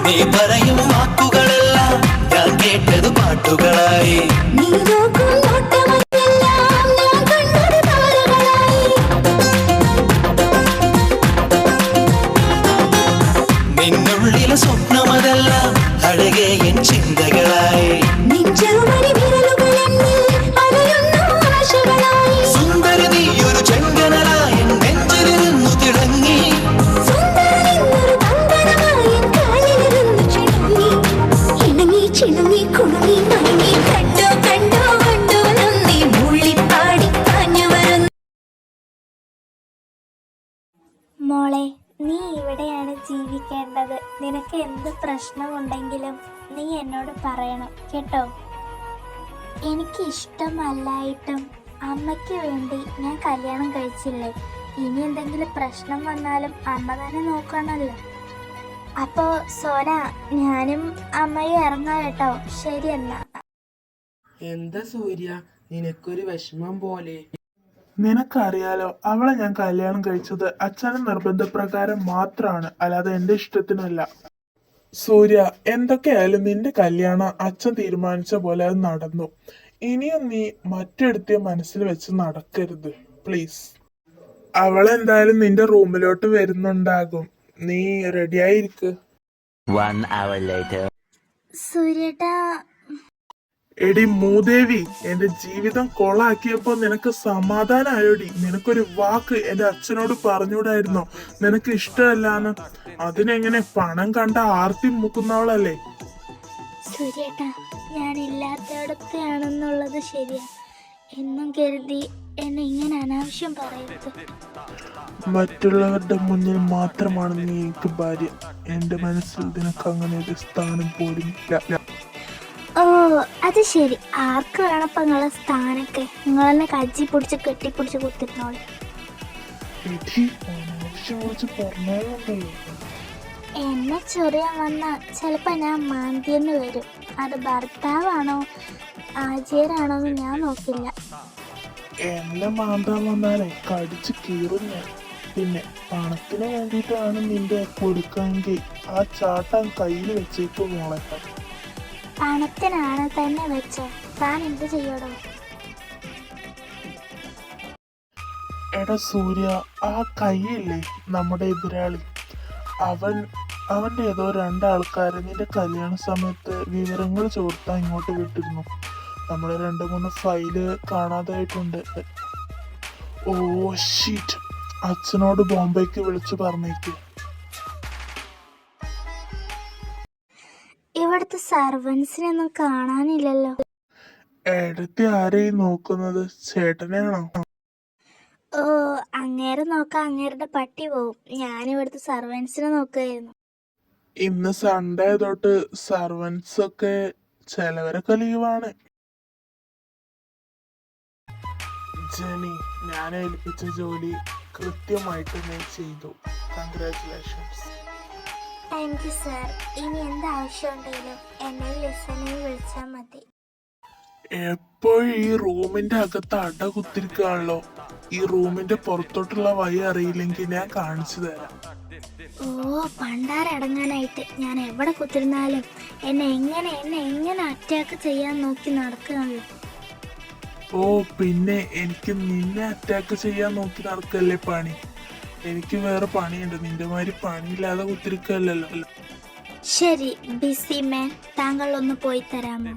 നീ പറയും വാക്കുകളെല്ലാം ഞാൻ കേട്ടത് പാട്ടുകളായി. നിന്നുള്ളിലെ സ്വപ്നമതെല്ലാം അഴകേ എൻ ചിന്തകളായി. സുന്ദരി നീ ഒരു ചെങ്കനലായി നെഞ്ചിലിരുന്നു തിളങ്ങി. മോളെ, നീ ഇവിടെയാണ് ജീവിക്കേണ്ടത്. നിനക്ക് എന്ത് പ്രശ്നമുണ്ടെങ്കിലും നീ എന്നോട് പറയണം കേട്ടോ. എനിക്ക് ഇഷ്ടമല്ലായിട്ടും അമ്മയ്ക്ക് വേണ്ടി ഞാൻ കല്യാണം കഴിച്ചില്ലേ. ഇനി എന്തെങ്കിലും പ്രശ്നം വന്നാലും അമ്മ തന്നെ നോക്കണമല്ലോ. അപ്പോൾ സോന, ഞാനും അമ്മയും ഇറങ്ങാം കേട്ടോ. ശരി എന്നാ. എന്താ സൂര്യ, നിനക്കൊരു വിഷമം പോലെ? നിനക്കറിയാലോ, അവളെ ഞാൻ കല്യാണം കഴിച്ചത് അച്ഛന്റെ നിർബന്ധപ്രകാരം മാത്രമാണ്, അല്ലാതെ എന്റെ ഇഷ്ടത്തിനല്ല. സൂര്യ, എന്തൊക്കെയായാലും നിന്റെ കല്യാണം അച്ഛൻ തീരുമാനിച്ച പോലെ അത് നടന്നു. ഇനിയും നീ മറ്റെടുത്തിയ മനസ്സിൽ വെച്ച് നടക്കരുത് പ്ലീസ്. അവളെന്തായാലും നിന്റെ റൂമിലോട്ട് വരുന്നുണ്ടാകും. നീ റെഡിയായിരിക്ക്. സൂര്യേട്ടാ. എടി മൂദേവി, എന്റെ ജീവിതം കൊളാക്കിയപ്പോ നിനക്ക് സമാധാനായോടി? നിനക്കൊരു വാക്ക് എന്റെ അച്ഛനോട് പറഞ്ഞൂടായിരുന്നോ നിനക്ക് ഇഷ്ടമല്ലാന്ന്? അതിനെങ്ങനെ പണം കണ്ട ആർത്തി മുക്കുന്നവളല്ലേ? സൂര്യേട്ടാ, ഞാൻ ഇല്ലാത്തടത്താണെന്നുള്ളത് ശരിയാ. എന്നും കരുതി എന്നെ ഇങ്ങനെ അനാവശ്യം പറയരുത്. മറ്റുള്ളവരുടെ മുന്നിൽ മാത്രമാണ് നീ എനിക്ക് ഭാര്യ. എന്റെ മനസ്സിൽ നിനക്ക് അങ്ങനെ ഒരു സ്ഥാനം പോലും ഇല്ല. ഓ, അത് ശരി. ആർക്ക് വേണപ്പോ നിങ്ങളെ സ്ഥാനൊക്കെ? നിങ്ങളെന്നെ കജ്ജി പിടിച്ച് കെട്ടിപ്പിടിച്ച് കുത്തിരുന്നോളൂ. എന്നെ ചൊറിയാൻ വന്ന ചിലപ്പോ ഞാൻ മാന്തിയെന്ന് വരും. അത് ഭർത്താവാണോ ആചാരാണോ എന്ന് ഞാൻ നോക്കില്ല. എന്നെ മാന്താൻ വന്നാലേ കടിച്ച് കീറും ഞാൻ. പിന്നെ പണത്തിന് വേണ്ടിയിട്ടാണ് നിന്റെ കൊടുക്കാമെങ്കിൽ ആ ചാട്ടം കയ്യിൽ വെച്ചേക്കും മോളെ. പണത്തിനാണ് തന്നെ വെച്ചോ, താൻ എന്ത് ചെയ്യടോ? എടാ സൂര്യ, ആ കൈയില്ലേ നമ്മുടെ എതിരാളി, അവന്റെ ഏതോ രണ്ടാൾക്കാരെ നിന്റെ കല്യാണ സമയത്ത് വിവരങ്ങൾ ചോർത്താൻ ഇങ്ങോട്ട് വിട്ടിരുന്നു. നമ്മള് 2-3 ഫയല് കാണാതായിട്ടുണ്ട്. ഓ ഷീറ്റ്, അച്ഛനോട് ബോംബെക്ക് വിളിച്ചു പറഞ്ഞേക്ക്. ഇവിടുത്തെ സർവൻസിനൊന്നും കാണാനില്ലല്ലോ. ഏടത്തി ആരെയും നോക്കുന്നത്? ചേട്ടനെയാണോ? ഓ, അങ്ങേരെ നോക്കാൻ അങ്ങേരുടെ പട്ടി പോവും. ഞാനിവിടുത്തെ സർവൻസിനെ നോക്കുകയായിരുന്നു. ഇന്ന് സൺഡേ തൊട്ട് സർവൻസ് ഒക്കെ ചിലവരൊക്കെ ലീവാണ്. ജെനി, ഞാൻ ഏൽപ്പിച്ച ജോലി കൃത്യമായിട്ട് ഞാൻ ചെയ്തു. കൺഗ്രാറ്റുലേഷൻസ്. Thank you sir. ഇനി എന്താവശ്യമുണ്ടെങ്കിലും എന്നെ ലിസണിൽ വിളിച്ചാൽ മതി. എപ്പോഴും ഈ റൂമിന്റെ അകത്ത് അട കുത്തിരിക്കുകയാണല്ലോ. ഈ റൂമിന്റെ പുറത്തോട്ടുള്ള വഴി അറിയില്ലെങ്കിൽ ഞാൻ കാണിച്ചു തരാം. ഓ, പണ്ടാരടങ്ങാനായിട്ട് ഞാൻ എവിടെ കുത്തിരുന്നാലും എന്നെ എങ്ങനെ അറ്റാക്ക് ചെയ്യാൻ നോക്കി നടക്കുകയാണല്ലോ. ഓ പിന്നെ എനിക്ക് നിന്നെ അറ്റാക്ക് ചെയ്യാൻ നോക്കി നടക്കല്ലേ പണി? എനിക്ക് വേറെ പണിയുണ്ട്. നിന്റെ മാതിരി പണിയില്ലാതെ കുത്തിരിക്കല്ലോ. ശരി ബിസി മാൻ, താങ്കൾ ഒന്ന് പോയി തരാമോ?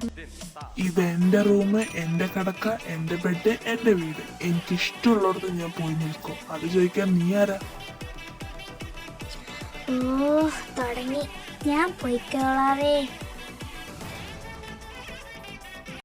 ഇത് എന്റെ റൂം, എന്റെ കടക്ക, എന്റെ ബെഡ്, എന്റെ വീട്. എനിക്ക് ഇഷ്ടമുള്ളിടത്ത് ഞാൻ പോയി നിൽക്കും. അത് ചോദിക്കാൻ നീ ആരാ? ഓ, തുടങ്ങി. ഞാൻ പോയിക്കോളാവേ.